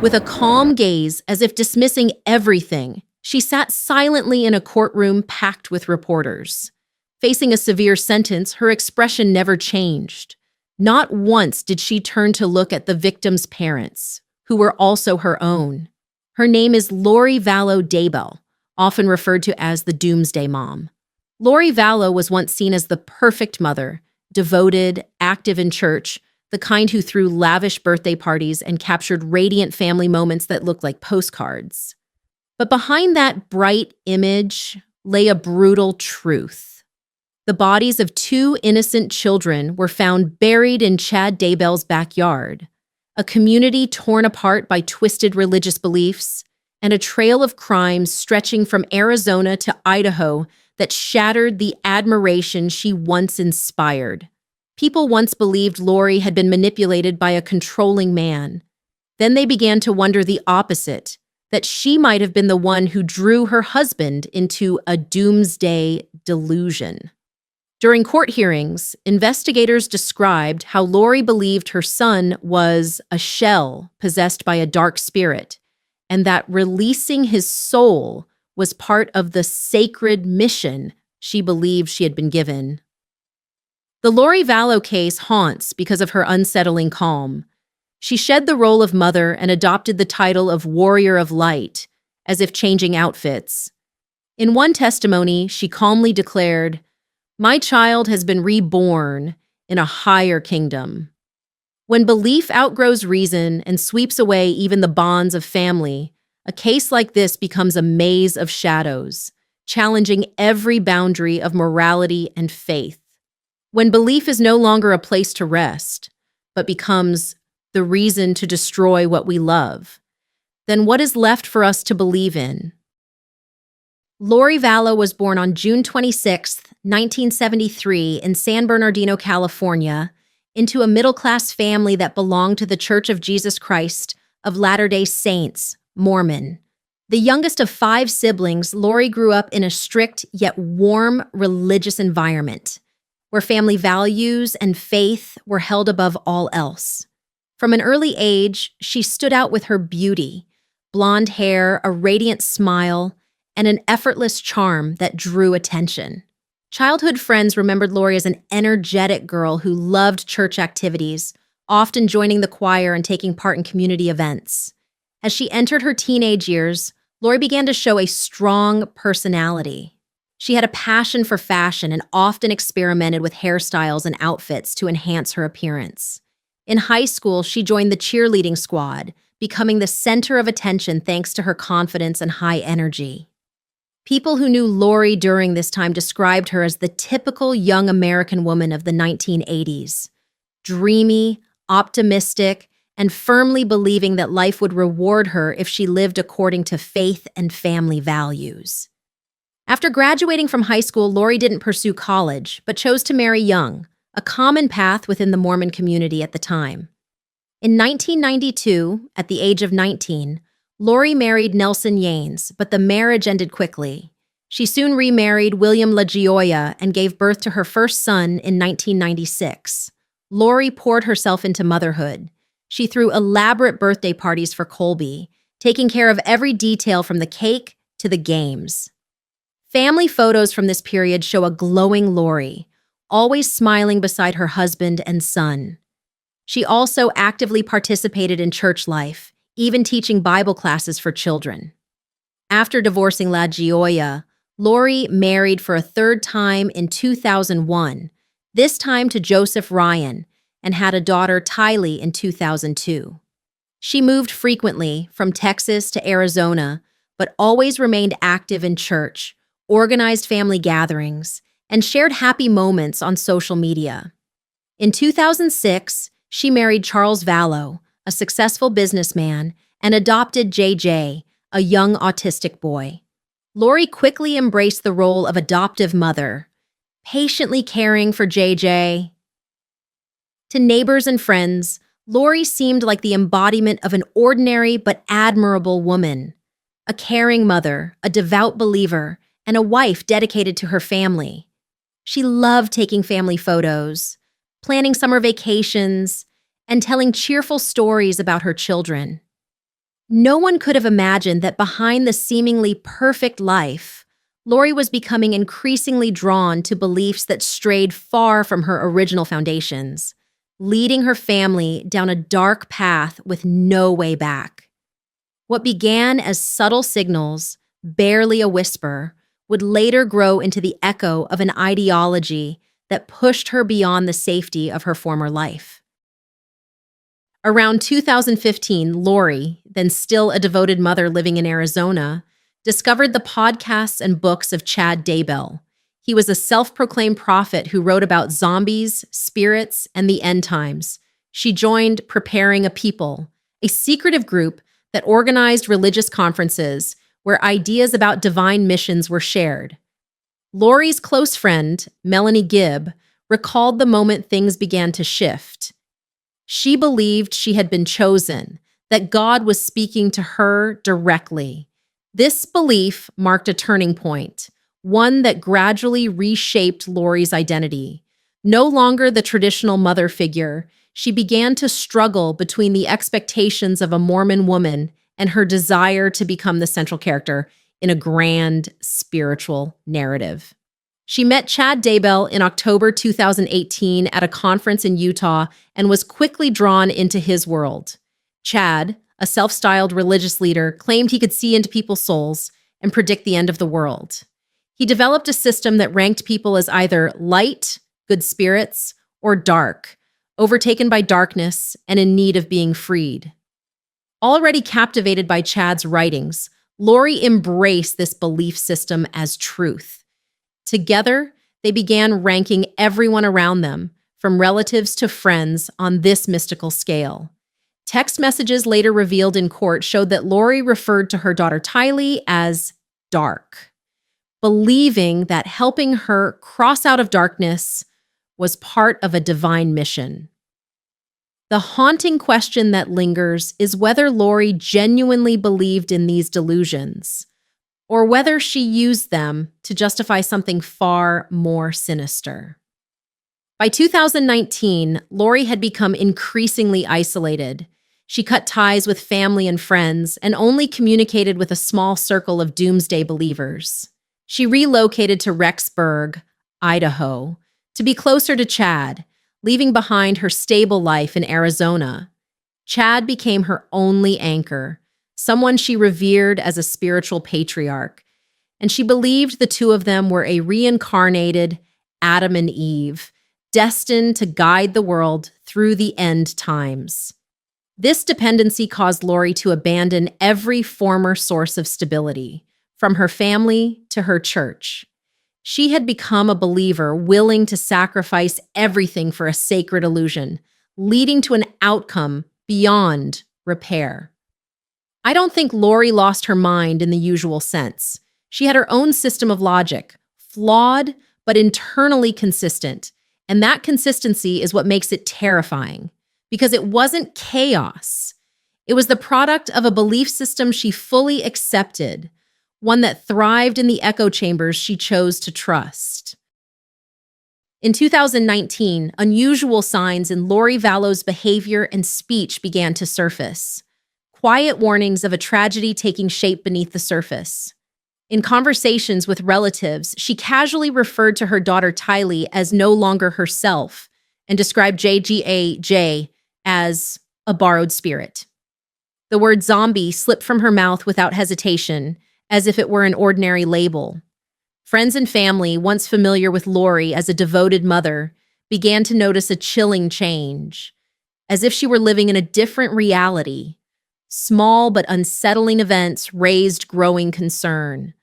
With a calm gaze, as if dismissing everything, she sat silently in a courtroom packed with reporters. Facing a severe sentence, her expression never changed. Not once did she turn to look at the victim's parents, who were also her own. Her name is Lori Vallow Daybell, often referred to as the Doomsday Mom. Lori Vallow was once seen as the perfect mother, devoted, active in church, the kind who threw lavish birthday parties and captured radiant family moments that looked like postcards. But behind that bright image lay a brutal truth. The bodies of two innocent children were found buried in Chad Daybell's backyard, a community torn apart by twisted religious beliefs, and a trail of crimes stretching from Arizona to Idaho that shattered the admiration she once inspired. People once believed Lori had been manipulated by a controlling man. Then they began to wonder the opposite, that she might have been the one who drew her husband into a doomsday delusion. During court hearings, investigators described how Lori believed her son was a shell possessed by a dark spirit, and that releasing his soul was part of the sacred mission she believed she had been given. The Lori Vallow case haunts because of her unsettling calm. She shed the role of mother and adopted the title of Warrior of Light, as if changing outfits. In one testimony, she calmly declared, "My child has been reborn in a higher kingdom." When belief outgrows reason and sweeps away even the bonds of family, a case like this becomes a maze of shadows, challenging every boundary of morality and faith. When belief is no longer a place to rest, but becomes the reason to destroy what we love, then what is left for us to believe in? Lori Vallow was born on June 26, 1973, in San Bernardino, California, into a middle-class family that belonged to the Church of Jesus Christ of Latter-day Saints, Mormon. The youngest of 5 siblings, Lori grew up in a strict yet warm religious environment, where family values and faith were held above all else. From an early age, she stood out with her beauty, blonde hair, a radiant smile, and an effortless charm that drew attention. Childhood friends remembered Lori as an energetic girl who loved church activities, often joining the choir and taking part in community events. As she entered her teenage years, Lori began to show a strong personality. She had a passion for fashion and often experimented with hairstyles and outfits to enhance her appearance. In high school, she joined the cheerleading squad, becoming the center of attention thanks to her confidence and high energy. People who knew Lori during this time described her as the typical young American woman of the 1980s, dreamy, optimistic, and firmly believing that life would reward her if she lived according to faith and family values. After graduating from high school, Lori didn't pursue college, but chose to marry young, a common path within the Mormon community at the time. In 1992, at the age of 19, Lori married Nelson Yanes, but the marriage ended quickly. She soon remarried William LaGioia and gave birth to her first son in 1996. Lori poured herself into motherhood. She threw elaborate birthday parties for Colby, taking care of every detail from the cake to the games. Family photos from this period show a glowing Lori, always smiling beside her husband and son. She also actively participated in church life, even teaching Bible classes for children. After divorcing LaGioia, Lori married for a third time in 2001, this time to Joseph Ryan, and had a daughter, Tylee, in 2002. She moved frequently from Texas to Arizona, but always remained active in church, organized family gatherings, and shared happy moments on social media. In 2006, she married Charles Vallow, a successful businessman, and adopted JJ, a young autistic boy. Lori quickly embraced the role of adoptive mother, patiently caring for JJ. To neighbors and friends, Lori seemed like the embodiment of an ordinary but admirable woman, a caring mother, a devout believer, and a wife dedicated to her family. She loved taking family photos, planning summer vacations, and telling cheerful stories about her children. No one could have imagined that behind the seemingly perfect life, Lori was becoming increasingly drawn to beliefs that strayed far from her original foundations, leading her family down a dark path with no way back. What began as subtle signals, barely a whisper, would later grow into the echo of an ideology that pushed her beyond the safety of her former life. Around 2015, Lori, then still a devoted mother living in Arizona, discovered the podcasts and books of Chad Daybell. He was a self-proclaimed prophet who wrote about zombies, spirits, and the end times. She joined Preparing a People, a secretive group that organized religious conferences where ideas about divine missions were shared. Lori's close friend, Melanie Gibb, recalled the moment things began to shift. She believed she had been chosen, that God was speaking to her directly. This belief marked a turning point, one that gradually reshaped Lori's identity. No longer the traditional mother figure, she began to struggle between the expectations of a Mormon woman and her desire to become the central character in a grand spiritual narrative. She met Chad Daybell in October 2018 at a conference in Utah and was quickly drawn into his world. Chad, a self-styled religious leader, claimed he could see into people's souls and predict the end of the world. He developed a system that ranked people as either light, good spirits, or dark, overtaken by darkness and in need of being freed. Already captivated by Chad's writings, Lori embraced this belief system as truth. Together, they began ranking everyone around them, from relatives to friends, on this mystical scale. Text messages later revealed in court showed that Lori referred to her daughter Tylee as dark, believing that helping her cross out of darkness was part of a divine mission. The haunting question that lingers is whether Lori genuinely believed in these delusions, or whether she used them to justify something far more sinister. By 2019, Lori had become increasingly isolated. She cut ties with family and friends and only communicated with a small circle of doomsday believers. She relocated to Rexburg, Idaho, to be closer to Chad, leaving behind her stable life in Arizona. Chad became her only anchor, someone she revered as a spiritual patriarch, and she believed the two of them were a reincarnated Adam and Eve, destined to guide the world through the end times. This dependency caused Lori to abandon every former source of stability, from her family to her church. She had become a believer willing to sacrifice everything for a sacred illusion, leading to an outcome beyond repair. I don't think Lori lost her mind in the usual sense. She had her own system of logic, flawed but internally consistent, and that consistency is what makes it terrifying, because it wasn't chaos. It was the product of a belief system she fully accepted, one that thrived in the echo chambers she chose to trust. In 2019, unusual signs in Lori Vallow's behavior and speech began to surface. Quiet warnings of a tragedy taking shape beneath the surface. In conversations with relatives, she casually referred to her daughter Tylee as no longer herself and described JGAJ as a borrowed spirit. The word zombie slipped from her mouth without hesitation, as if it were an ordinary label. Friends and family, once familiar with Lori as a devoted mother, began to notice a chilling change, as if she were living in a different reality. Small but unsettling events raised growing concern.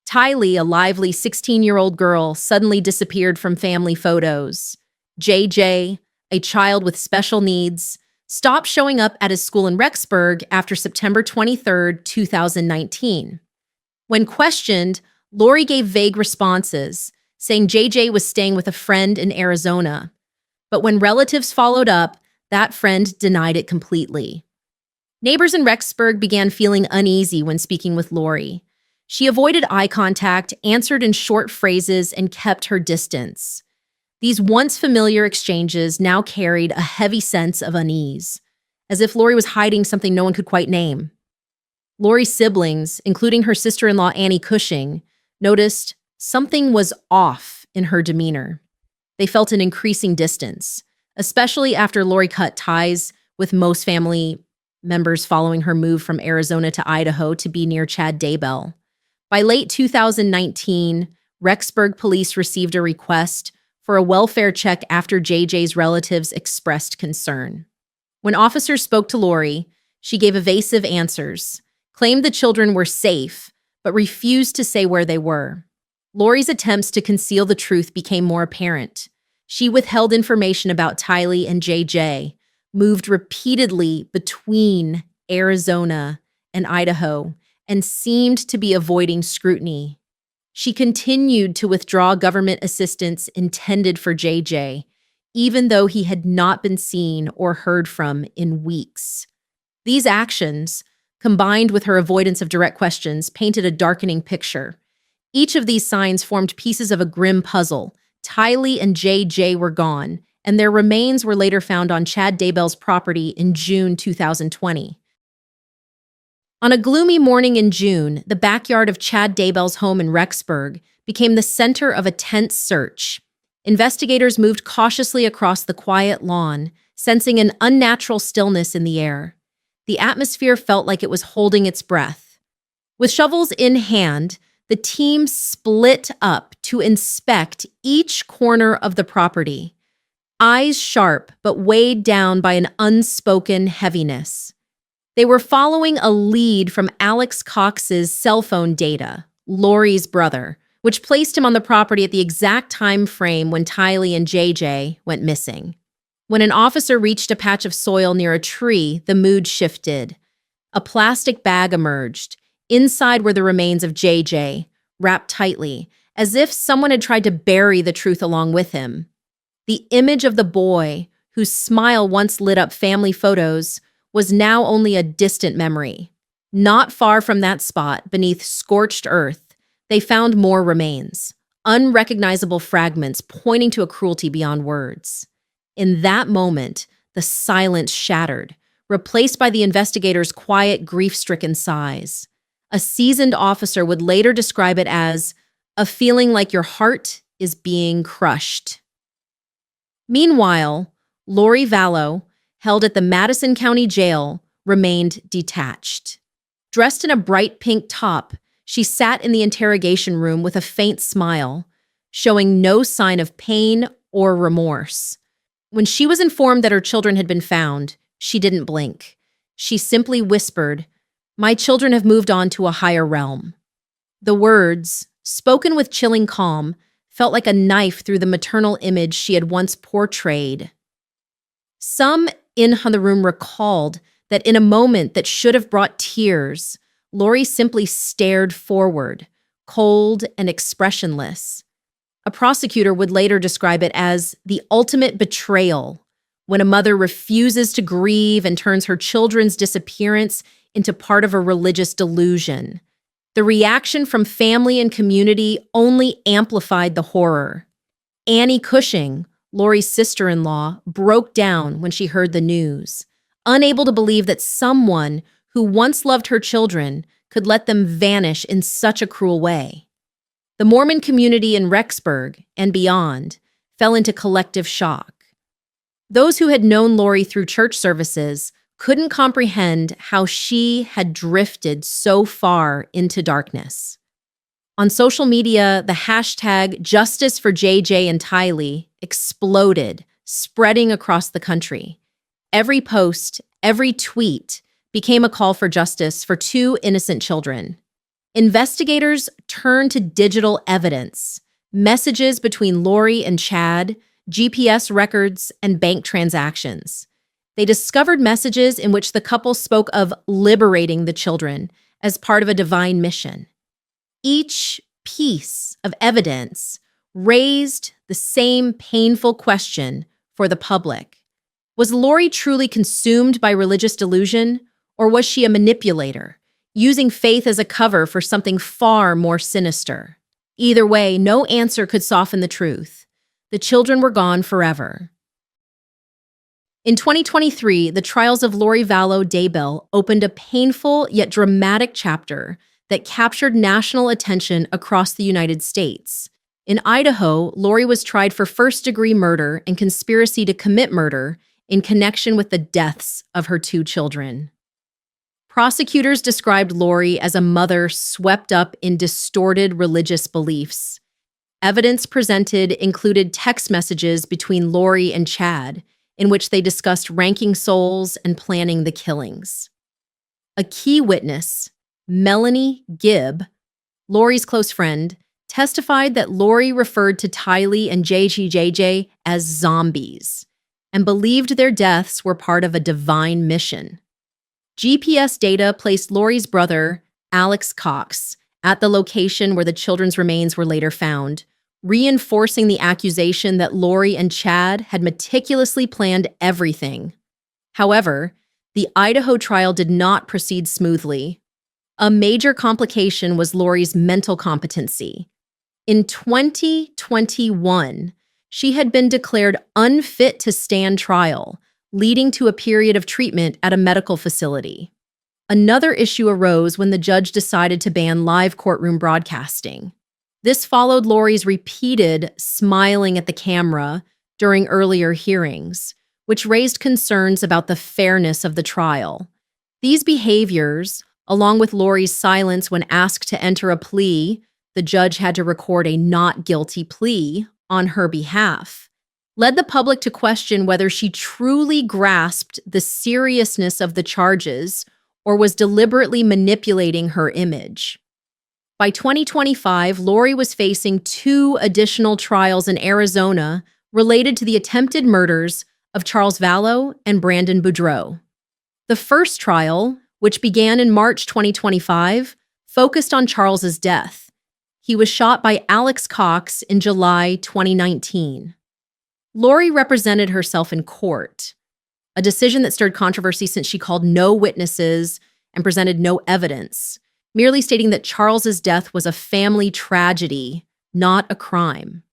Tylee, a lively 16-year-old girl, suddenly disappeared from family photos. JJ, a child with special needs, stopped showing up at his school in Rexburg after September 23, 2019. When questioned, Lori gave vague responses, saying JJ was staying with a friend in Arizona. But when relatives followed up, that friend denied it completely. Neighbors in Rexburg began feeling uneasy when speaking with Lori. She avoided eye contact, answered in short phrases, and kept her distance. These once familiar exchanges now carried a heavy sense of unease, as if Lori was hiding something no one could quite name. Lori's siblings, including her sister-in-law Annie Cushing, noticed something was off in her demeanor. They felt an increasing distance, especially after Lori cut ties with most family members following her move from Arizona to Idaho to be near Chad Daybell. By late 2019, Rexburg police received a request for a welfare check after JJ's relatives expressed concern. When officers spoke to Lori, she gave evasive answers, claimed the children were safe, but refused to say where they were. Lori's attempts to conceal the truth became more apparent. She withheld information about Tylee and JJ, moved repeatedly between Arizona and Idaho, and seemed to be avoiding scrutiny. She continued to withdraw government assistance intended for JJ, even though he had not been seen or heard from in weeks. These actions, combined with her avoidance of direct questions, painted a darkening picture. Each of these signs formed pieces of a grim puzzle. Tylee and JJ were gone, and their remains were later found on Chad Daybell's property in June 2020. On a gloomy morning in June, the backyard of Chad Daybell's home in Rexburg became the center of a tense search. Investigators moved cautiously across the quiet lawn, sensing an unnatural stillness in the air. The atmosphere felt like it was holding its breath. With shovels in hand, the team split up to inspect each corner of the property, eyes sharp but weighed down by an unspoken heaviness. They were following a lead from Alex Cox's cell phone data, Lori's brother, which placed him on the property at the exact time frame when Tylee and JJ went missing. When an officer reached a patch of soil near a tree, the mood shifted. A plastic bag emerged. Inside were the remains of JJ, wrapped tightly, as if someone had tried to bury the truth along with him. The image of the boy, whose smile once lit up family photos, was now only a distant memory. Not far from that spot, beneath scorched earth, they found more remains, unrecognizable fragments pointing to a cruelty beyond words. In that moment, the silence shattered, replaced by the investigators' quiet, grief-stricken sighs. A seasoned officer would later describe it as a feeling like your heart is being crushed. Meanwhile, Lori Vallow, held at the Madison County Jail, remained detached. Dressed in a bright pink top, she sat in the interrogation room with a faint smile, showing no sign of pain or remorse. When she was informed that her children had been found, she didn't blink. She simply whispered, "My children have moved on to a higher realm." The words, spoken with chilling calm, felt like a knife through the maternal image she had once portrayed. Some in the room recalled that in a moment that should have brought tears, Lori simply stared forward, cold and expressionless. A prosecutor would later describe it as the ultimate betrayal, when a mother refuses to grieve and turns her children's disappearance into part of a religious delusion. The reaction from family and community only amplified the horror. Annie Cushing, Lori's sister-in-law, broke down when she heard the news, unable to believe that someone who once loved her children could let them vanish in such a cruel way. The Mormon community in Rexburg and beyond fell into collective shock. Those who had known Lori through church services couldn't comprehend how she had drifted so far into darkness. On social media, the hashtag Justice for JJ and Tylee exploded, spreading across the country. Every post, every tweet became a call for justice for two innocent children. Investigators turned to digital evidence, messages between Lori and Chad, GPS records, and bank transactions. They discovered messages in which the couple spoke of liberating the children as part of a divine mission. Each piece of evidence raised the same painful question for the public. Was Lori truly consumed by religious delusion, or was she a manipulator, using faith as a cover for something far more sinister? Either way, no answer could soften the truth. The children were gone forever. In 2023, the trials of Lori Vallow Daybell opened a painful yet dramatic chapter that captured national attention across the United States. In Idaho, Lori was tried for first-degree murder and conspiracy to commit murder in connection with the deaths of her 2 children. Prosecutors described Lori as a mother swept up in distorted religious beliefs. Evidence presented included text messages between Lori and Chad, in which they discussed ranking souls and planning the killings. A key witness, Melanie Gibb, Lori's close friend, testified that Lori referred to Tylee and JJ as zombies and believed their deaths were part of a divine mission. GPS data placed Lori's brother, Alex Cox, at the location where the children's remains were later found, reinforcing the accusation that Lori and Chad had meticulously planned everything. However, the Idaho trial did not proceed smoothly. A major complication was Lori's mental competency. In 2021, she had been declared unfit to stand trial, leading to a period of treatment at a medical facility. Another issue arose when the judge decided to ban live courtroom broadcasting. This followed Lori's repeated smiling at the camera during earlier hearings, which raised concerns about the fairness of the trial. These behaviors, along with Lori's silence when asked to enter a plea, the judge had to record a not guilty plea on her behalf, led the public to question whether she truly grasped the seriousness of the charges or was deliberately manipulating her image. By 2025, Lori was facing 2 additional trials in Arizona related to the attempted murders of Charles Vallow and Brandon Boudreaux. The first trial, which began in March 2025, focused on Charles's death. He was shot by Alex Cox in July 2019. Lori represented herself in court, a decision that stirred controversy since she called no witnesses and presented no evidence, merely stating that Charles's death was a family tragedy, not a crime.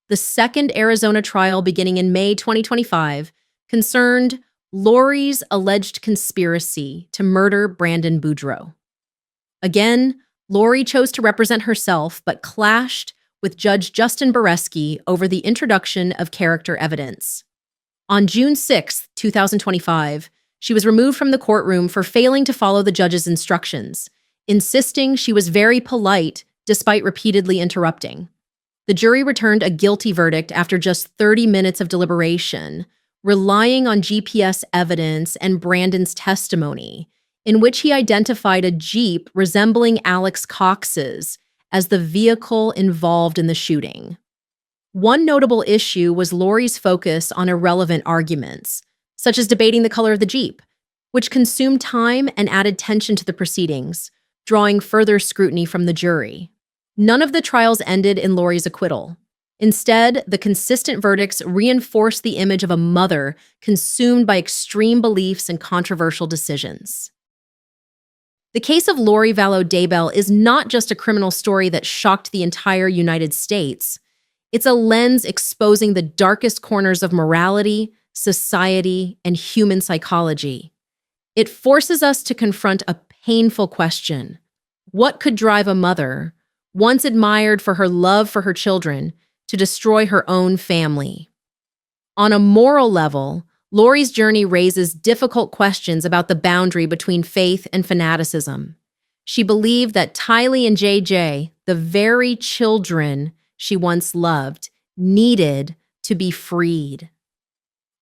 The second Arizona trial, beginning in May 2025, concerned Lori's alleged conspiracy to murder Brandon Boudreaux. Again, Lori chose to represent herself, but clashed with Judge Justin Bareski over the introduction of character evidence. On June 6, 2025, she was removed from the courtroom for failing to follow the judge's instructions, insisting she was very polite despite repeatedly interrupting. The jury returned a guilty verdict after just 30 minutes of deliberation, relying on GPS evidence and Brandon's testimony, in which he identified a Jeep resembling Alex Cox's as the vehicle involved in the shooting. One notable issue was Lori's focus on irrelevant arguments, such as debating the color of the Jeep, which consumed time and added tension to the proceedings, drawing further scrutiny from the jury. None of the trials ended in Lori's acquittal. Instead, the consistent verdicts reinforced the image of a mother consumed by extreme beliefs and controversial decisions. The case of Lori Vallow Daybell is not just a criminal story that shocked the entire United States. It's a lens exposing the darkest corners of morality, society, and human psychology. It forces us to confront a painful question. What could drive a mother, once admired for her love for her children, to destroy her own family? On a moral level, Lori's journey raises difficult questions about the boundary between faith and fanaticism. She believed that Tylee and JJ, the very children she once loved, needed to be freed.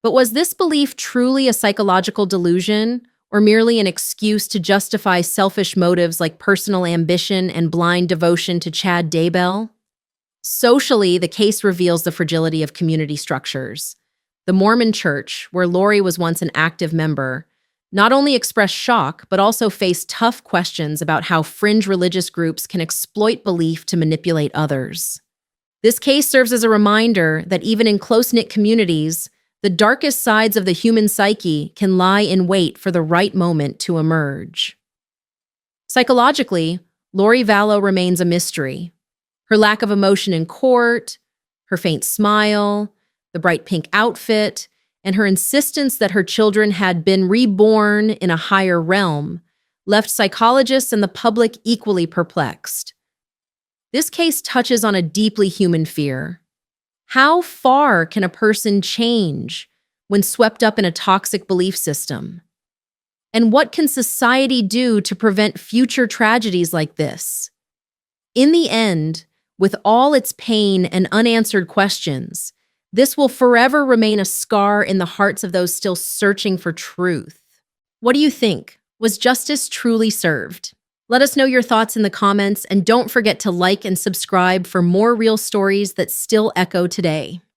But was this belief truly a psychological delusion, or merely an excuse to justify selfish motives like personal ambition and blind devotion to Chad Daybell? Socially, the case reveals the fragility of community structures. The Mormon Church, where Lori was once an active member, not only expressed shock, but also faced tough questions about how fringe religious groups can exploit belief to manipulate others. This case serves as a reminder that even in close-knit communities, the darkest sides of the human psyche can lie in wait for the right moment to emerge. Psychologically, Lori Vallow remains a mystery. Her lack of emotion in court, her faint smile, the bright pink outfit, and her insistence that her children had been reborn in a higher realm left psychologists and the public equally perplexed. This case touches on a deeply human fear. How far can a person change when swept up in a toxic belief system? And what can society do to prevent future tragedies like this? In the end, with all its pain and unanswered questions, this will forever remain a scar in the hearts of those still searching for truth. What do you think? Was justice truly served? Let us know your thoughts in the comments, and don't forget to like and subscribe for more real stories that still echo today.